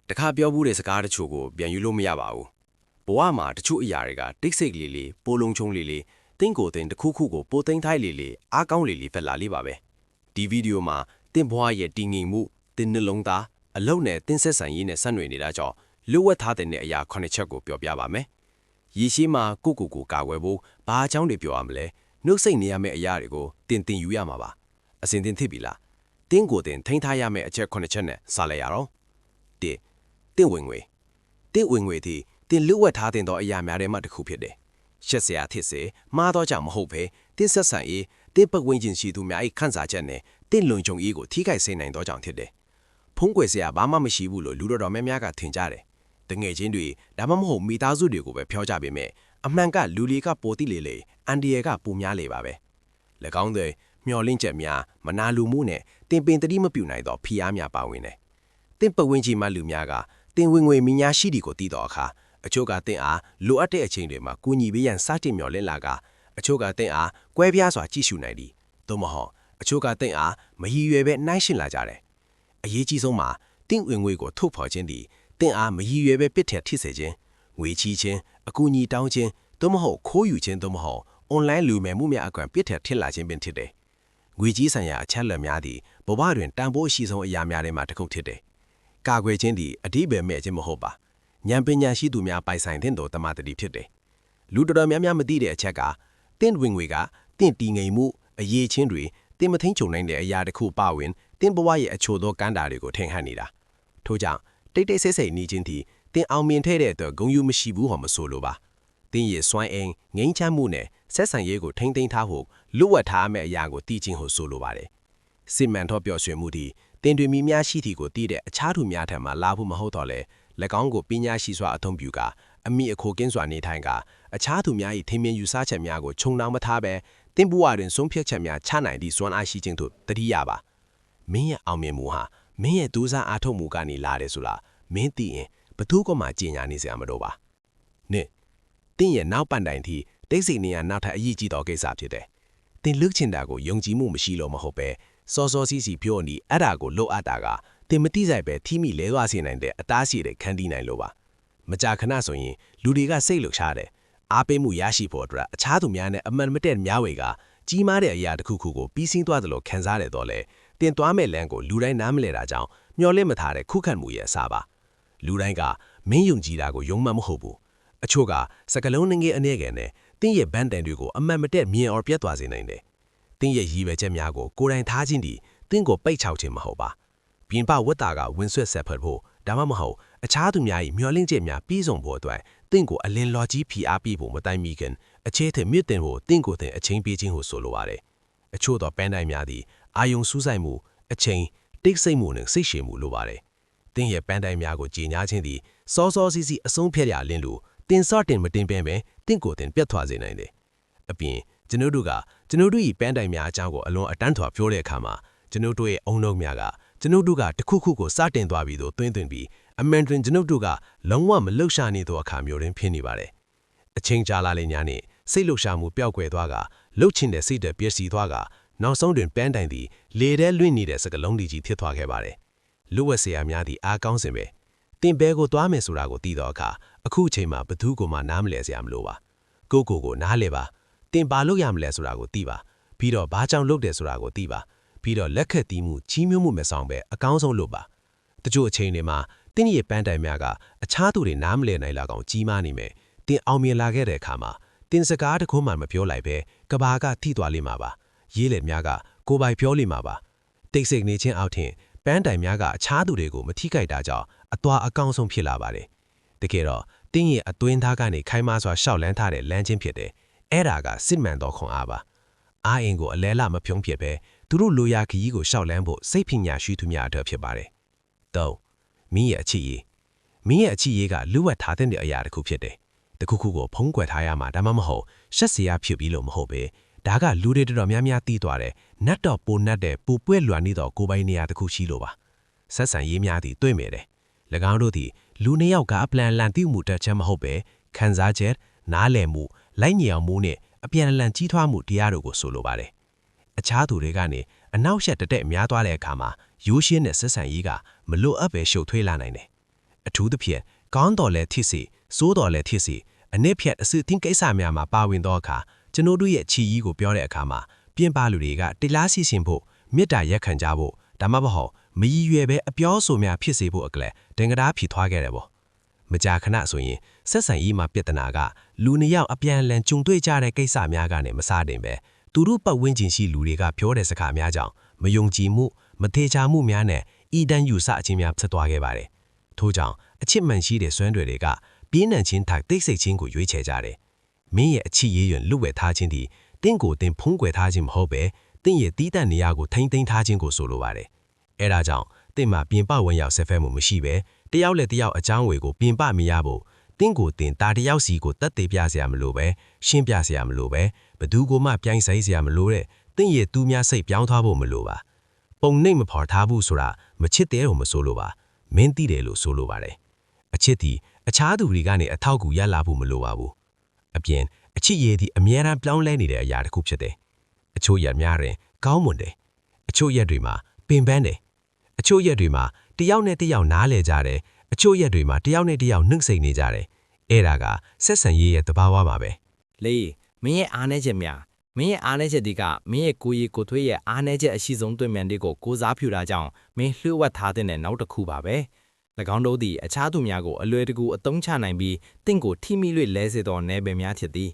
တခါပြောဘူးတဲ့စကားတချို့ကိုပြန်ယူလို့မရပါဘူးဘဝမှာတချို့အရာတွေကတိတ်ဆိတ်လေးလေးပိုလုံးချုံလေးလေးတင်းကိုတင်တစ်ခုခုကိုပိုသိမ်းထိုက်လေးလေးအားကောင်းလေးလေးဖက်လာလေးပါပဲဒီဗီဒီယိုမှာတင်းဘဝရဲ့တည်ငြိမ်မှုတင်းနှလုံးသားအလုံးနဲ့တင်းဆက်ဆံရေးနဲ့ဆက်နွယ်နေတာကြောင့်လွတ်ဝက်ထားတဲ့အရာ9ချက်ကိုပြောပြပါမယ်ရေရှိမှာကိုကာကွယ်ဖို့ဘာအကြောင်းတွေပြောရမလဲနှုတ်ဆက်နေရမယ့်အရာတွေကိုတင်ယူရမှာပါအစဉ်တင်သိပြီလားတင်းကိုတင်ထိန်းထားရမယ့်အချက်9ချက်နဲ့စလိုက်ရအောင်တင်းဝင်ငွေသည်တင်လွတ်ဝက်ထားတဲ့တော့အရာများထဲမှာတစ်ခုဖြစ်တယ်ရှက်စရာဖြစ်စေမှားတော့ကြောင့်မဟုတ်ပဲတင်းဆက်ဆံရေးတင်းပတ်ဝန်းကျင်ရှိသူများ၏ခန့်စားချက်နဲ့တင်းလွန်ကြုံရေးကိုထိခိုက်စေနိုင်တော့ကြောင့်ဖြစ်တယ်ဖုံးကွယ်စရာဘာမှမရှိဘူးလို့လူတော်များများကထင်ကြတယ်တငယ်ချင်းတွေဒါမှမဟုတ်မိသားစုတွေကိုပဲပြောကြပေမဲ့အမှန်ကလူလီကပိုတိလေအန်ဒီရကပူများလေပါပဲ၎င်းတွေမျောလင့်ချက်များမနာလူမှုနဲ့တင်ပင်တတိမပြူနိုင်တော့ဖီအားများပါဝင်တယ်တင်းပတ်ဝန်းကျင်မှလူများကတင်ဝင်ငွေမြညာရှိတီကိုတည်တော်အခါအချို့ကတင်အားလိုအပ်တဲ့အချိန်တွေမှာကူညီပေးရန်စတင်မျှော်လင့်လာကအချို့ကတင်အားကွဲပြားစွာကြည့်ရှုနိုင်သည်သို့မဟုတ်အချို့ကတင်အားမရည်ရွယ်ပဲနှိုင်းရှင်လာကြတယ်အရေးကြီးဆုံးမှာတင်ဝင်ငွေကိုထုတ်ဖော်ခြင်းသည်တင်အားမရည်ရွယ်ပဲပစ်ထက်ထိစေခြင်းငွေချီးခြင်းအကူအညီတောင်းခြင်းသို့မဟုတ်ခိုးယူခြင်းသို့မဟုတ်အွန်လိုင်းလူမယ်မှုများအကွန်ပစ်ထက်ထစ်လာခြင်းပင်ဖြစ်တယ်ငွေကြီးဆိုင်ရာအချက်လက်များသည်ဘဝတွင်တန်ဖိုးအရှိဆုံးအရာများထဲမှတစ်ခုဖြစ်တယ်ကာကွယ်ခြင်းသည်အဓိပ္ပာယ်မဲ့ခြင်းမဟုတ်ပါဉာဏ်ပညာရှိသူများပိုင်ဆိုင်တဲ့တော်တမတတိဖြစ်တယ်လူတော်များများမသိတဲ့အချက်ကတင့်ဝင်ငွေကတင့်တီငိမ်မှုအရေးချင်းတွေတင်မထင်းချုံနိုင်တဲ့အရာတစ်ခုပါဝင်တင်ဘဝရဲ့အချို့သောကမ်းတာတွေကိုထင်ဟပ်နေတာထို့ကြောင့်တိတ်ဆိတ်နေခြင်းသည်တင်အောင်မြင်တဲ့အတွက်ဂုဏ်ယူမရှိဘူးဟောမဆိုလိုပါတင်ရဲ့စွမ်းအင်ငိမ့်ချမ်းမှုနဲ့ဆက်ဆံရေးကိုထိမ့်သိမ်းထားဖို့လွတ်ဝတ်ထားမယ့်အရာကိုတည်ခြင်းဟုဆိုလိုပါတယ်စစ်မှန်သောပျော်ရွှင်မှုသည်တင်တွေမိများရှိသည့်ကိုတည်တဲ့အခြားသူများထံမှလာဖို့မဟုတ်တော့လေ၎င်းကိုပညာရှိစွာအသုံးပြုကာအမိအခိုကင်းစွာနေထိုင်ကာအခြားသူများ၏ထင်မြင်ယူဆချက်များကိုခြုံနှောင်မထားဘဲတင်ဘဝတွင်ဆုံးဖြတ်ချက်များချနိုင်သည့်စွမ်းအားရှိခြင်းတို့တတိယပါမင်းရဲ့အောင်မြင်မှုဟာမင်းရဲ့ဒူးစားအားထုတ်မှုကနေလာတယ်ဆိုတာမင်းသိရင်ဘသူကမှကြင်ညာနေစရာမလိုပါနှစ်တင်းရဲ့နောက်ပန်တိုင်ထိတိတ်ဆိတ်နေရနောက်ထပ်အရေးကြီးသောကိစ္စဖြစ်တယ်တင်လွတ်ချင်တာကိုယုံကြည်မှုမရှိလို့မဟုတ်ပဲစောစီပြောနေအဲ့ဒါကိုလိုအပ်တာကတင်မတိဆိုင်ပဲထိမိလဲသွားစေနိုင်တဲ့အသားစီတဲ့ခန်းတီးနိုင်လို့ပါမကြာခဏဆိုရင်လူတွေကစိတ်လှုပ်ရှားတယ်အားပေးမှုရရှိဖို့အတွက်အခြားသူများနဲ့အမှန်မတည့်များဝေကကြီးမားတဲ့အရာတစ်ခုခုကိုပြီးစီးသွားသလိုခံစားရတော့လေတင်သွားမဲ့လမ်းကိုလူတိုင်းနားမလဲတာကြောင့်မျောလင့်မထားတဲ့ခုခံမှုရဲ့အစားပါလူတိုင်းကမင်းယုံကြည်တာကိုယုံမှမဟုတ်ဘူးအချို့ကစကလုံးငယ်အနေငယ်နဲ့တင်းရဲ့ဘန်းတန်တွေကိုအမှန်မတည့်မြင်အောင်ပြတ်သွားစေနိုင်တယ်တင်းရဲ့ရည်ပဲချက်များကိုကိုယ်တိုင်ထားခြင်းဒီတင်းကိုပိတ်ချောက်ခြင်းမဟုတ်ပါပြင်ပဝတ်တာကဝင်းဆွဲဆက်ဖက်ဖို့ဒါမှမဟုတ်အခြားသူများ၏မျောလင့်ချက်များပြီးဆုံးဖို့အတွက်တင့်ကိုအလင်းလော်ကြီးဖိအားပေးဖို့မတိုင်မီခင်အခြေထမြင့်တင်ဖို့တင့်ကိုတဲ့အချင်းပေးခြင်းကိုဆိုလိုပါတယ်အချို့သောပန်းတိုင်များသည်အာယုံစူးစိုက်မှုအချင်းတိတ်ဆိတ်မှုနဲ့စိတ်ရှည်မှုလိုပါတယ်တင့်ရဲ့ပန်းတိုင်များကိုကြည်ညာခြင်းသည်စောစီအဆုံးဖြတ်ရလင်းလို့တင်စော့တင်မတင်ပင်ပဲတင့်ကိုတင်ပြတ်သွားစေနိုင်တယ်အပြင်ကျွန်ုပ်တို့၏ပန်းတိုင်များအကြောင်းကိုအလွန်အတန်းထွာပြောတဲ့အခါမှာကျွန်ုပ်တို့ရဲ့အုံနှုံများကကျွန်ုပ်တို့ကတခုခုကိုစတင်သွားပြီးတော့သွင်းပြီးအမှန်တွင်ကျွန်ုပ်တို့ကလုံးဝမလှုပ်ရှားနေသောအခါမျိုးတွင်ဖြစ်နေပါတယ်အချိန်ကြာလာလေညာနဲ့စိတ်လှုပ်ရှားမှုပျောက်ကွယ်သွားကလှုပ်ချင်တဲ့စိတ်တွေပျက်စီးသွားကနောက်ဆုံးတွင်ပန်းတိုင်သည်လေထဲလွင့်နေတဲ့စကလုံးကြီးဖြစ်သွားခဲ့ပါတယ်လူဝက်ဆရာများသည်အားကောင်းစင်ပဲတင်ဘဲကိုသွားမယ်ဆိုတာကိုသိတော့အခါအခုအချိန်မှာဘသူကိုမှနားမလဲစရာမလိုပါကိုနားလဲပါတင်ဘာလို့ရမလဲဆိုတာကိုသိပါပြီးတော့ဘာကြောင့်လုပ်တယ်ဆိုတာကိုသိပါပြီးတော့လက်ခတ်တီးမှုချီးမြှောက်မှုမဆောင်ပဲအကောင်းဆုံးလုပ်ပါတချို့အချိန်တွေမှာတင်းရဲ့ပန်းတိုင်များကအခြားသူတွေနားမလည်နိုင်လောက်အောင်ကြီးမားနေမယ်တင်းအောင်မြင်လာခဲ့တဲ့အခါမှာတင်းစကားတခုမှမပြောလိုက်ပဲကဘာကထိသွားလိမ့်မှာပါရေးလက်များကကိုပိုင်ပြောလိမ့်မှာပါတိတ်ဆိတ်နေခြင်းအောက်ထင်ပန်းတိုင်များကအခြားသူတွေကိုမထိခိုက်တာကြောင့်အသွားအကောင်းဆုံးဖြစ်လာပါတယ်တကယ်တော့တင်းရဲ့အတွင်းသားကနေခိုင်းမစွာရှောက်လန်းထားတဲ့လမ်းချင်းဖြစ်တယ်အဲ့ဒါကစစ်မှန်သောခွန်အားပါအားအင်ကိုအလဲလာမဖြုံးဖြစ်ပဲသူတို့လိုရာခရီးကိုရှောက်လန်းဖို့စိတ်ပညာရှိသူများအတွက်ဖြစ်ပါတယ်။၃မင်းရဲ့အချစ်ရေးကလူဝတ်ထားတဲ့အရာတစ်ခုဖြစ်တယ်။တခုခုကိုဖုံးကွယ်ထားရမှာဒါမှမဟုတ်ရှက်စရာဖြစ်ပြီးလို့မဟုတ်ပဲဒါကလူတွေတော်များများသိသွားတယ်။နတ်တော့ပိုနတ်တဲ့ပူပွဲ့လွှမ်းနေတော့ကိုပိုင်နေရာတစ်ခုရှိလို့ပါ။ဆက်ဆံရေးများသည်တွေ့မယ်တယ်။၎င်းတို့သည်လူနှစ်ယောက်ကအပလန်လန်တိမှုတက်ချက်မဟုတ်ပဲခံစားချက်နားလည်မှုလိုက်ညင်အောင်မှုနဲ့အပြန်အလှန်ကြီးထွားမှုတရားတို့ကိုဆိုလိုပါတယ်။အခြားသူတွေကနေအနောက်ရှက်တက်များသွားတဲ့အခါမှာရိုးရှင်းတဲ့ဆက်ဆံရေးကမလိုအပ်ပဲရှုပ်ထွေးလာနိုင်တယ် အထူးသဖြင့်ကောင်းတော်လည်းဖြစ်စေစိုးတော်လည်းဖြစ်စေအနည်းဖြတ်အစစ်သင်ကိစ္စများမှာပါဝင်တော့အခါကျွန်တော်တို့ရဲ့ချီကြီးကိုပြောတဲ့အခါမှာပြင်ပလူတွေကတလားစီစဉ်ဖို့မေတ္တာရက်ခံကြဖို့ဒါမှမဟုတ်မရည်ရွယ်ပဲအပြောဆိုများဖြစ်စေဖို့အကလည်းဒင်္ဂရာဖြစ်သွားခဲ့တယ်ပေါ့မကြာခဏဆိုရင်ဆက်ဆံရေးမှာပြဿနာကလူနှစ်ယောက်အပြန်အလှန်ကြုံတွေ့ကြတဲ့ကိစ္စများကနေမစတင်ပဲသူတို့ပတ်ဝန်းကျင်ရှိလူတွေကပြောတဲ့စကားများကြောင့်မယုံကြည်မှုမထေချာမှုများနဲ့ဤတန်းယူဆအချင်းများဖြစ်သွားခဲ့ပါတယ်ထို့ကြောင့်အချစ်မှန်ရှိတဲ့စွမ်းတွေကပြင်းထန်ခြင်းထိုက်တိတ်ဆိတ်ခြင်းကိုရွေးချယ်ကြတယ်မင်းရဲ့အချစ်ရေးရွံလွတ်ဝဲထားခြင်းဒီတင့်ကိုတင်ဖုံးကွယ်ထားခြင်းမဟုတ်ပဲတင့်ရဲ့တီးတန့်နေရာကိုထိမ့်သိမ်းထားခြင်းကိုဆိုလိုပါတယ်အဲဒါကြောင့်တင့်မှာပြင်ပဝင်ရောက်ဆက်ဖက်မှုမရှိပဲတယောက်နဲ့တယောက်အကြောင်းဝေကိုပြင်ပမရဖို့တင့်ကိုတင်တာတယောက်စီကိုတတ်သေးပြစရာမလိုပဲရှင်းပြစရာမလိုပဲဘသူကိုမှပြိုင်ဆိုင်စရာမလိုတဲ့တင့်ရဲ့သူများစိတ်ပြောင်းသွားဖို့မလိုပါပုံနှိပ်မဖော်ထားဘူးဆိုတာမချစ်တဲ့လို့မဆိုလိုပါမင်းသိတယ်လို့ဆိုလိုပါတယ်အချစ်ဒီအခြားသူတွေကနေအထောက်အကူရလာဖို့မလိုပါဘူးအပြင်အချစ်ရည်ဒီအမြဲတမ်းပြောင်းလဲနေတဲ့အရာတစ်ခုဖြစ်တယ်အချို့ရက်များရင်ကောင်းမွန်တယ်အချို့ရက်တွေမှာပင်ပန်းတယ်အချို့ရက်တွေမှာတယောက်နဲ့တယောက်နားလဲကြတယ်အချို့ရက်တွေမှာတယောက်နဲ့တယောက်နှုတ်ဆက်နေကြတယ်အဲ့ဒါကဆက်ဆံရေးရဲ့သဘာဝပါပဲလေမင်းရဲ့အားနည်းချက်များမင်းရဲ့အားနည်းချက်တွေကမင်းရဲ့ကိုယ်ရည်ကိုယ်သွေးရဲ့အားနည်းချက်အရှိဆုံးတွေ့မြန်တွေကိုကိုစားဖြူတာကြောင့်မင်းလှုပ်ဝက်ထားတဲ့နောက်တစ်ခုပါပဲ၎င်းတို့သည်အခြားသူများကိုအလွယ်တကူအသုံးချနိုင်ပြီးတင့်ကိုထိမိ၍လဲစေသောနယ်ပယ်များဖြစ်သည်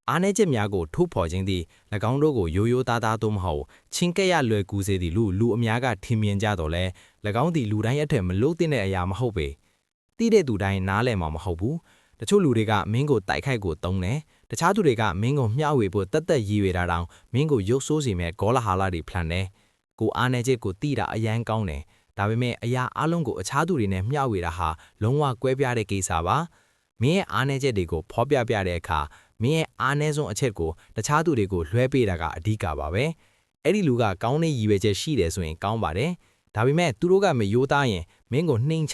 အားနည်းချက်များကိုထိုးဖော်ခြင်းသည်၎င်းတို့ကိုရိုးရိုးသားသားသို့မဟုတ်ချင်းကဲ့ရလွယ်ကူစေသည်လူအများကထင်မြင်ကြတော့လဲ၎င်းသည်လူတိုင်းအထက်မလို့တဲ့အရာမဟုတ်ပေတိတဲ့သူတိုင်းနားလည်မှာမဟုတ်ဘူးတချို့လူတွေကမင်းကိုတိုက်ခိုက်ကိုတုံးတယ်တခြားသူတွေကမင်းကိုမျှဝေဖို့တက်တက်ရည်ရွယ်တာတောင်မင်းကိုရုပ်ဆိုးစေမဲ့ဂေါလဟာလတွေဖလန်တယ်ကိုအားနေချက်ကိုတိတာအရန်ကောင်းတယ်ဒါပေမဲ့အရာအလုံးကိုအခြားသူတွေနဲ့မျှဝေတာဟာလုံးဝကွဲပြားတဲ့ကိစ္စပါမင်းရဲ့အားနေချက်တွေကိုဖော်ပြပြတဲ့အခါမင်းရဲ့အားနေဆုံးအချက်ကိုတခြားသူတွေကိုလွှဲပေးတာကအဓိကပါပဲအဲ့ဒီလူကကောင်းတဲ့ရည်ရွယ်ချက်ရှိတယ်ဆိုရင်ကောင်းပါတယ်ဒါပေမဲ့သူတို့ကမယိုးသားရင်မင်းကိုနှိမ်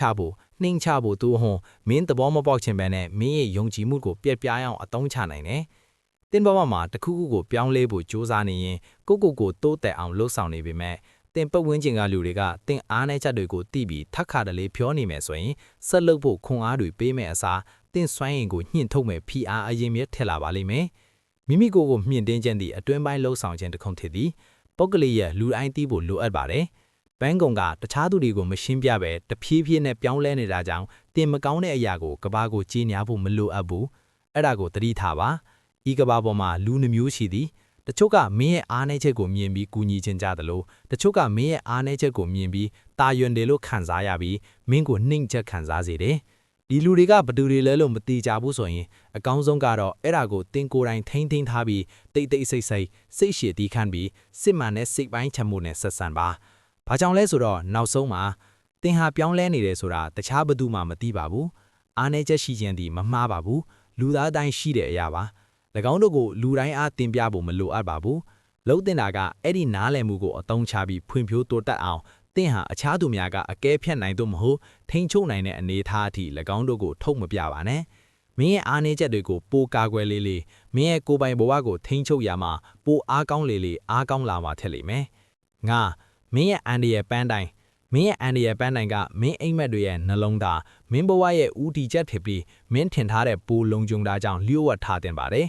ချဖို့သူဟွန်မင်းသဘောမပေါက်ခြင်းပဲနဲ့မင်းရဲ့ယုံကြည်မှုကိုပြက်ပြားအောင်အသုံးချနိုင်တယ်။တင်းဘဝမှာတခုခုကိုပြောင်းလဲဖို့ကြိုးစားနေရင်ကိုတိုးတက်အောင်လှုပ်ဆောင်နေပေမဲ့တင်ပတ်ဝန်းကျင်ကလူတွေကတင်အားနဲ့ချက်တွေကိုသိပြီးထပ်ခါတလေဖြောနေမယ်ဆိုရင်ဆက်လုပ်ဖို့ခွန်အားတွေပေးမယ်အစားတင်စွမ်းရင်ကိုညှင့်ထုတ်မယ်ဖိအားအရင်မြက်ထက်လာပါလိမ့်မယ်။မိမိကိုယ်ကိုမြင့်တင်းခြင်းသည့်အတွင်းပိုင်းလှုပ်ဆောင်ခြင်းတစ်ခုဖြစ်သည်။ပုဂ္ဂလိရဲ့လူတိုင်းသိဖို့လိုအပ်ပါတယ်။ဘန်းကုံကတခြားသူတွေကိုမရှင်းပြပဲတဖြည်းဖြည်းနဲ့ပြောင်းလဲနေတာကြောင့်တင်မကောင်းတဲ့အရာကိုကဘာကိုကြီးညာဖို့မလိုအပ်ဘူးအဲ့ဒါကိုသတိထားပါဤကဘာပေါ်မှာလူနှမျိုးရှိသည်တချို့ကမင်းရဲ့အားနည်းချက်ကိုမြင်ပြီးကူညီခြင်းကြသလိုတချို့ကမင်းရဲ့အားနည်းချက်ကိုမြင်ပြီးတာယွန်တယ်လို့ခံစားရပြီးမင်းကိုနှိမ်ချက်ခံစားစေတယ်ဒီလူတွေကဘသူတွေလဲလို့မတိကြဘူးဆိုရင်အကောင်းဆုံးကတော့အဲ့ဒါကိုတင်ကိုယ်တိုင်ထိန်းထားပြီးတိတ်ဆိတ်စိတ်ရှည်တီးခန့်ပြီးစစ်မှန်တဲ့စိတ်ပိုင်းချမှုနဲ့ဆက်ဆံပါဘာကြောင့်လဲဆိုတော့နောက်ဆုံးမှာတင်ဟာပြောင်းလဲနေတယ်ဆိုတာတခြားဘသူမှမသိပါဘူးအားနည်းချက်ရှိခြင်းသည်မမှားပါဘူးလူသားတိုင်းရှိတဲ့အရာပါ၎င်းတို့ကိုလူတိုင်းအားတင်ပြဖို့မလိုအပ်ပါဘူးလှုပ်တင်တာကအဲ့ဒီနားလည်မှုကိုအသုံးချပြီးဖွံ့ဖြိုးတိုးတက်အောင်တင်ဟာအခြားသူများကအကဲဖြတ်နိုင်သို့မဟုတ်ထိန်ချုပ်နိုင်တဲ့အနေအထားအထိ၎င်းတို့ကိုထုတ်မပြပါနဲ့မင်းရဲ့အားနည်းချက်တွေကိုပိုကာကွယ်လေးမင်းရဲ့ကိုယ်ပိုင်ဘဝကိုထိန်ချုပ်ရမှာပိုအားကောင်းလေးအားကောင်းလာမှာထက်လိမ့်မယ်ငါမင်းရဲ့အန်ဒီရဲ့ပန်းတိုင်းမင်းရဲ့အန်ဒီရဲ့ပန်းတိုင်းကမင်းအိမ်မက်တွေရဲ့နှလုံးသားမင်းဘဝရဲ့ဦးတည်ချက်ဖြစ်ပြီးမင်းထင်ထားတဲ့ပိုလုံခြုံတာကြောင့်လျှို့ဝှက်ထားတင်ပါတယ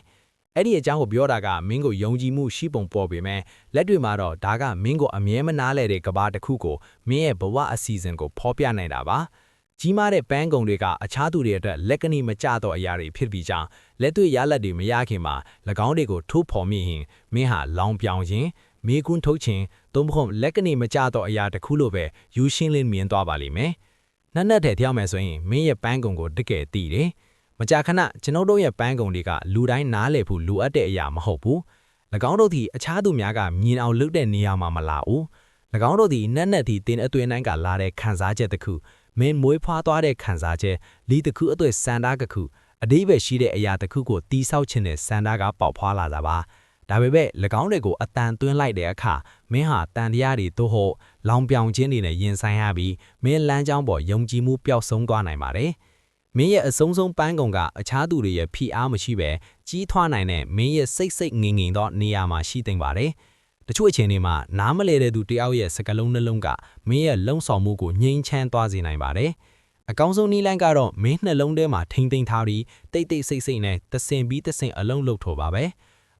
်အဲ့ဒီအကြောင်းကိုပြောတာကမင်းကိုယုံကြည်မှုရှိပုံပေါ်ပေမဲ့လက်တွေမှာတော့ဒါကမင်းကိုအမြဲမနားလဲတဲ့ကဘာတစ်ခုကိုမင်းရဲ့ဘဝအစီအစဉ်ကိုဖော်ပြနိုင်တာပါကြီးမားတဲ့ပန်းကုံတွေကအခြားသူတွေအတွက်လက်ကနီမကျတော့အရာတွေဖြစ်ပြီးကြောင်းလက်တွေ့ရလက်တွေမရခင်မှာ၎င်းတွေကိုထိုးဖော်မိရင်မင်းဟာလောင်ပြောင်ခြင်းမေကွန်းထုတ်ခြင်းသို့မဟုတ်လက်ကနေမကျတော့အရာတစ်ခုလိုပဲယူရှင်းလင်းမြင်သွားပါလိမ့်မယ်။နက်တဲ့တရားမယ်ဆိုရင်မင်းရဲ့ပန်းကုံကိုတကယ်သိတယ်။မကြာခဏကျွန်တော်တို့ရဲ့ပန်းကုံတွေကလူတိုင်းနားလည်ဖို့လိုအပ်တဲ့အရာမဟုတ်ဘူး။၎င်းတို့သည်အခြားသူများကမြင်အောင်လုပ်တဲ့နေရာမှာမလာဘူး။၎င်းတို့သည်နက်သည်တင်အသွင်တိုင်းကလာတဲ့ခံစားချက်တစ်ခုမင်းမွေးဖွားသွားတဲ့ခံစားချက်လီတစ်ခုအသွင်စန္ဒတစ်ခုအတိပ္ပယ်ရှိတဲ့အရာတစ်ခုကိုတီးဆောက်ခြင်းနဲ့စန္ဒကပေါက်ဖွားလာတာပါ။ဒါပေမဲ့၎င်းတွေကိုအတန်သွင်းလိုက်တဲ့အခါမင်းဟာတန်တရားတွေသို့ဟုတ်လောင်ပြောင်ခြင်းတွေနဲ့ရင်ဆိုင်ရပြီးမင်းလမ်းကြောင်းပေါ်ယုံကြည်မှုပျောက်ဆုံးသွားနိုင်ပါတယ်။မင်းရဲ့အဆုံးပန်းကုံကအခြားသူတွေရဲ့ဖိအားမရှိပဲကြီးထွားနိုင်တဲ့မင်းရဲ့စိတ်ငင်သောနေရာမှာရှိသိမ့်ပါတယ်။တချို့အချိန်တွေမှာနားမလဲတဲ့သူတယောက်ရဲ့စကားလုံးနှလုံးကမင်းရဲ့လုံဆောင်မှုကိုငြိမ်းချမ်းသွားစေနိုင်ပါတယ်။ အကောင်းဆုံးနည်းလမ်းကတော့မင်းနှလုံးထဲမှာထိမ့်သိမ်းထားပြီးတိတ်တိတ်ဆိတ်ဆိတ်နဲ့တဆင်ပြီးတဆင်အလုံးလုပ်ထိုးပါပဲ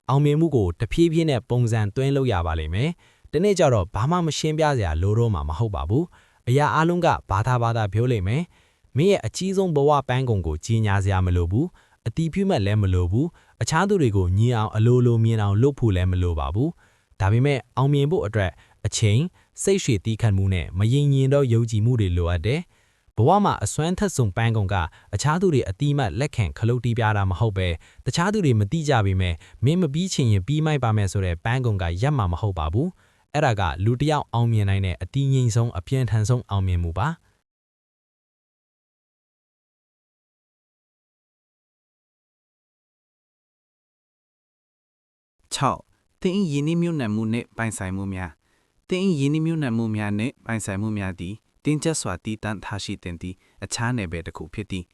အောင်မြင်မှုကိုတဖြည်းဖြည်းနဲ့ပုံစံသွင်းလို့ရပါလိမ့်မယ်ဒီနေ့ကျတော့ဘာမှမရှင်းပြစရာလိုတော့မှမဟုတ်ပါဘူးအရာအလုံးကဘာသာပြောလိမ့်မယ်မင်းရဲ့အကြီးဆုံးဘဝပန်းကုန်ကိုကြီးညာစရာမလိုဘူးအတီးပြုမဲ့လည်းမလိုဘူးအခြားသူတွေကိုညီအောင်အလိုလိုမြင်အောင်လုပ်ဖို့လည်းမလိုပါဘူးဒါပေမဲ့အောင်မြင်ဖို့အတွက်အချိန်စိတ်ရှည်တီးခတ်မှုနဲ့မရင်ရင်တော့ယုံကြည်မှုတွေလိုအပ်တယ်ဘဝမှာအစွမ်းထက်ဆုံးပန်းကုန်ကအခြားသူတွေအတိမတ်လက်ခံခလုတ်တီးပြတာမဟုတ်ပဲတခြားသူတွေမတိကြပေမဲ့မင်းမပြီးချင်ရင်ပြီးမိုက်ပါမယ်ဆိုတဲ့ပန်းကုန်ကရက်မှာမဟုတ်ပါဘူးအဲ့ဒါကလူတစ်ယောက်အောင်မြင်နိုင်တဲ့အတီးငိမ့်ဆုံးအပြင်းထန်ဆုံးအောင်မြင်မှုပါ6. တင်းဤယင်းနှမြုံနှံမှုနှင့်ပိုင်ဆိုင်မှုများတင်းဤယင်းနှမြုံနှံမှုများနှင့်ပိုင်ဆိုင်မှုများသည်တင်းကျပ်စွာတည်တံ့ထားရှိတင်သည်အခြားနယ်ပယ်တစ်ခုဖြစ်သည်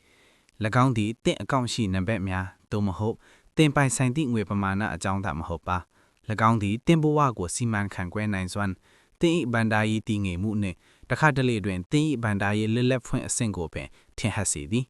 ၎င်းသည်တင့်အကောင့်ရှိနံပါတ်များသို့မဟုတ်တင်ပိုင်ဆိုင်သည့်ငွေပမာဏအကြောင်းသာမဟုတ်ပါ၎င်းသည်တင်ဘဝကိုစီမံခန့်ခွဲနိုင်စွမ်းတင်းဤဘန္တာရေးတည်ငြိမ်မှုနှင့်တခါတလေတွင်တင်းဤဘန္တာရေးလက်လက်ဖွင့်အဆင့်ကိုပင်ထင်ဟပ်စေသည်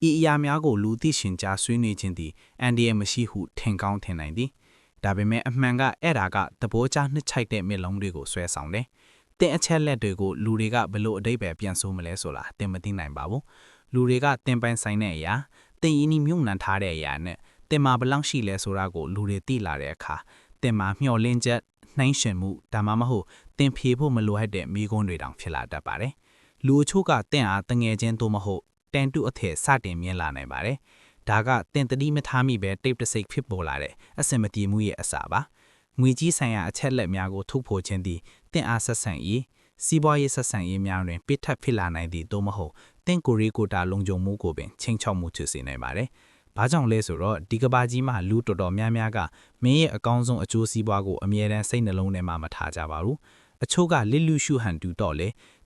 ဤအရာများကိုလူသိရှင်ကြားဆွေးနွေးခြင်းသည်အန်ဒီယမရှိဟုထင်ကောင်းထင်နိုင်သည်ဒါပေမဲ့အမှန်ကအဲ့ဒါကသဘောကျနှစ်ချိုက်တဲ့မျက်လုံးတွေကိုဆွဲဆောင်တယ်။တင်အချက်လက်တွေကိုလူတွေကဘလို့အတိတ်ပဲပြန်ဆိုးမလဲဆိုတာတင်မသိနိုင်ပါဘူး။လူတွေကတင်ပိုင်ဆိုင်တဲ့အရာတင်ရင်းနှီးမြုပ်နှံထားတဲ့အရာနဲ့တင်မှာဘလောက်ရှိလဲဆိုတာကိုလူတွေသိလာတဲ့အခါတင်မှာမျှော်လင့်ချက်နှိုင်းရှင်မှုဒါမှမဟုတ်တင်ဖြေဖို့မလိုအပ်တဲ့မိကုန်းတွေတောင်ဖြစ်လာတတ်ပါတယ်။လူအချို့ကတင်အားတငယ်ချင်းတို့မဟုတ်တန်တုအထည်စတင်မြင်လာနိုင်ပါတယ်။ဒါကတင်တတိမထားမိပဲတိတ်တဆိတ်ဖြစ်ပေါ်လာတဲ့အစင်မပြေမှုရဲ့အစာပါငွေကြီးဆိုင်ရာအချက်လက်များကိုထုတ်ဖော်ခြင်းသည်တင်အားဆက်ဆံရေးစီးပွားရေးဆက်ဆံရေးများတွင်ပိထပ်ဖြစ်လာနိုင်သည့်သို့မဟုတ်တင်ကိုရီကိုတာလုံခြုံမှုကိုပင်ချင်းချောက်မှုဖြစ်စေနိုင်ပါတယ်။ဘာကြောင့်လဲဆိုတော့ဒီကဘာကြီးမှာလူတော်တော်များများကမင်းရဲ့အကောင်းဆုံးအကျိုးစီးပွားကိုအမြဲတမ်းစိတ်နှလုံးထဲမှာမထားကြပါဘူး။အချို့ကလစ်လူရှုဟန်တူတော့လေ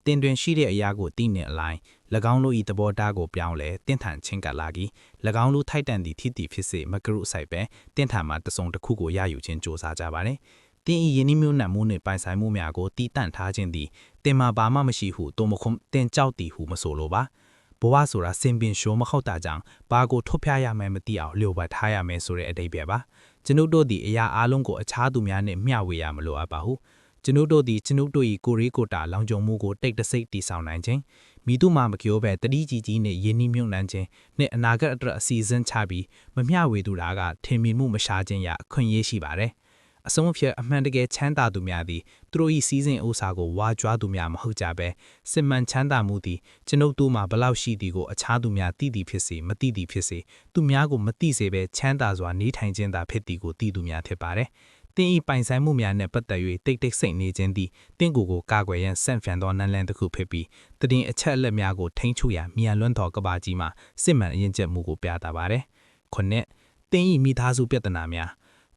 တင်တွင်ရှိတဲ့အရာကိုသိနေအလိုက်၎င်းတို့၏သဘောထားကိုပြောင်းလဲတင့်ထန်ချင်းကလာပြီး၎င်းတို့ထိုက်တန်သည့်ထိတိဖြစ်စေမကရုဆိုင်ပဲတင့်ထန်မှာတစုံတစ်ခုကိုရယူခြင်းစ조사ကြပါတယ်။တင်းဤယင်းနှမျိုးနံမှုနှင့်ပိုင်ဆိုင်မှုများကိုတည်တံ့ထားခြင်းသည်တင်မှာဘာမှမရှိဟုတိုမခုံတင်ကြောက်သည်ဟုမဆိုလိုပါ။ဘဝဆိုတာစင်ပင်ရှိုးမဟုတ်တာကြောင့်ဘာကိုထုတ်ပြရမယ်မသိအောင်လျှို့ပတ်ထားရမယ်ဆိုတဲ့အတိတ်ပဲပါ။ကျွန်ုပ်တို့ဒီအရာအလုံးကိုအခြားသူများနဲ့မျှဝေရမလိုအပ်ပါဘူး။ကျွန်ုပ်တို့သည်ကျွန်ုပ်တို့၏ကိုရီကိုတာလောင်ကျွံမှုကိုတိတ်တဆိတ်တည်ဆောင်နိုင်ခြင်းမိသူမှမပြောပဲတတိကြီးကြီးနဲ့ယင်းနှမြုံနှံခြင်းနဲ့အနာဂတ်အတွက်အစီအစဉ်ချပြီးမမျှဝေသူတာကထင်မြင်မှုမရှားခြင်းရအခွင့်အရေးရှိပါတယ်။အဆုံးအဖြတ်အမှန်တကယ်ချမ်းသာသူများသည်သူတို့၏စီးစိမ်ဥစ္စာကိုဝါကြွားသူများမဟုတ်ကြပဲစစ်မှန်ချမ်းသာမှုသည်ကျွန်ုပ်တို့မှာဘလောက်ရှိသည်ကိုအခြားသူများသိသည်ဖြစ်စေမသိသည်ဖြစ်စေသူများကိုမသိစေပဲချမ်းသာစွာနေထိုင်ခြင်းသာဖြစ်သည်ကိုသိသူများဖြစ်ပါတယ်။တင်းဤပိုင်ဆိုင်မှုများနဲ့ပတ်သက်၍တိတ်တိတ်ဆိတ်နေခြင်းသည်တင့်ကိုကာကွယ်ရန်ဆန့်ဖျန်သောနန်းလန်းတစ်ခုဖြစ်ပြီးတည်အချက်အလက်များကိုထိန်းချုပ်ရန်မြန်လွန်းသောကဘာကြီးမှာစစ်မှန်အရင်ကျက်မှုကိုပြသပါတယ်။ခုနှစ်တင်းဤမိသားစုပြဿနာမျာ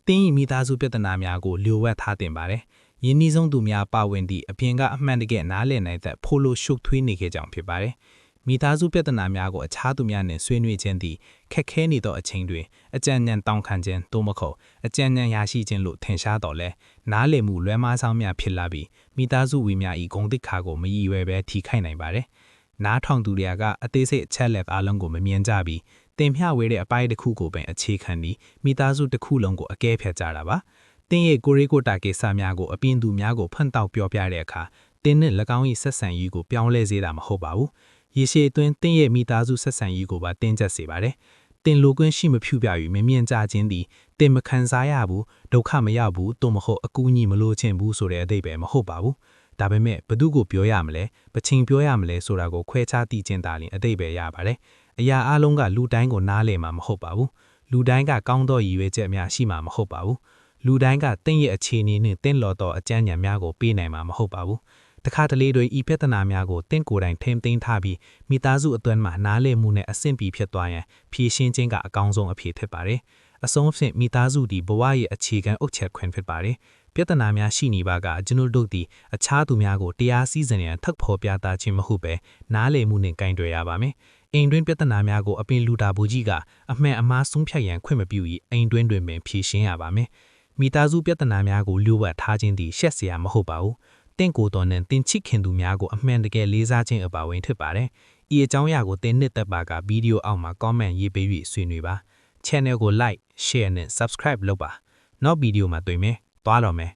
းတင်းဤမိသားစုပြဿနာများကိုလျှို့ဝှက်ထားတင်ပါတယ်။ယင်းနှီးဆုံးသူများပါဝင်သည့်အပြင်ကအမှန်တကယ်နားလည်နိုင်တဲ့ဖိုလိုရှုပ်ထွေးနေခဲ့ကြောင်းဖြစ်ပါတယ်။မိသားစုပြဿနာများကိုအခြားသူများနှင့်ဆွေးနွေးခြင်းသည်ခက်ခဲနေသောအချိန်တွင်အကြံဉာဏ်တောင်းခံခြင်းသို့မဟုတ်အကြံဉာဏ်ရရှိခြင်းလို့ထင်ရှားတော်လဲနားလည်မှုလွဲမှားဆောင်များဖြစ်လာပြီးမိသားစုဝင်များ၏ဂုဏ်သိက္ခာကိုမရည်ရွယ်ပဲထိခိုက်နိုင်ပါတယ်။နားထောင်သူတွေကအသေးစိတ်အချက်လက်အလုံးကိုမမြင်ကြပြီးတင်မျှဝေတဲ့အပိုင်းတစ်ခုကိုပင်အခြေခံပြီးမိသားစုတစ်ခုလုံးကိုအကဲဖြတ်ကြတာပါ။တင်းရဲ့ကိုရီကိုတာကိစ္စများကိုအပြင်သူများကိုဖွင့်တောက်ပြောပြတဲ့အခါတင်းနဲ့၎င်း၏ဆက်ဆံရေးကိုပြောင်းလဲစေတာမဟုတ်ပါဘူး။ရေရှည်အတွင်းတင်းရဲ့မိသားစုဆက်ဆံရေးကိုပါတင်းကျပ်စေပါတယ်။တင်လိုကွင်းရှိမဖြူပြ၍မမြင်ကြခြင်းသည်တင်မခံစားရဘူးဒုက္ခမရောက်ဘူးသို့မဟုတ်အကူအညီမလိုချင်ဘူးဆိုတဲ့အဓိပ္ပာယ်မဟုတ်ပါဘူး။ဒါပေမဲ့ဘသူကိုပြောရမလဲပချင်းပြောရမလဲဆိုတာကိုခွဲခြားသိခြင်းသာလျှင်အဓိပ္ပာယ်ရပါတယ်။အရာအလုံးကလူတိုင်းကိုနားလည်မှာမဟုတ်ပါဘူး။လူတိုင်းကကောင်းသောရည်ရွယ်ချက်များရှိမှာမဟုတ်ပါဘူး။လူတိုင်းကတင့်ရဲ့အခြေအနေနဲ့တင့်လော်သောအကြံဉာဏ်များကိုပေးနိုင်မှာမဟုတ်ပါဘူး။တခါတလေတွင်ဤပြဿနာများကိုတင့်ကိုယ်တိုင်ထိမ့်သိမ်းထားပြီးမိသားစုအတွင်းမှာနားလည်မှုနဲ့အဆင့်ပြေဖြစ်သွားရန်ဖြည့်ရှင်းခြင်းကအကောင်းဆုံးအဖြစ်ဖြစ်ပါတယ်။အဆုံးအဖြင့်မိသားစုဒီဘဝရဲ့အခြေခံအုတ်ချက်ခွင်ဖြစ်ပါတယ်။ပြဿနာများရှိနေပါကကျွန်ုပ်တို့သည်အခြားသူများကိုတရားစည်းစိမ်ရန်ထပ်ဖော်ပြသခြင်းမဟုတ်ပဲနားလည်မှုနဲ့ကင်တွယ်ရပါမယ်။အိမ်တွင်းပြဿနာများကိုအပင်လူတာဘူးကြီးကအမှန်အမှားဆုံးဖြတ်ရန်ခွင့်မပြု၏အိမ်တွင်းတွင်ပင်ဖြည့်ရှင်းရပါမယ်။မိသားစုပြဿနာများကိုလျှို့ဝှက်ထားခြင်းသည်ရှက်စရာမဟုတ်ပါဘူး။တင့်ကိုယ်တော်နဲ့တင်ချစ်ခင်သူများကိုအမှန်တကယ်လေးစားခြင်းအပါဝင်ဖြစ်ပါတယ် ဤအကြောင်းအရာကိုသင်နှစ်သက်ပါကဗီဒီယိုအောက်မှာ comment ရေးပေး၍ဆွေးနွေးပါ channel ကို like share နဲ့ subscribe လုပ်ပါနောက်ဗီဒီယိုမှာတွေ့မယ်သွားတော့မယ်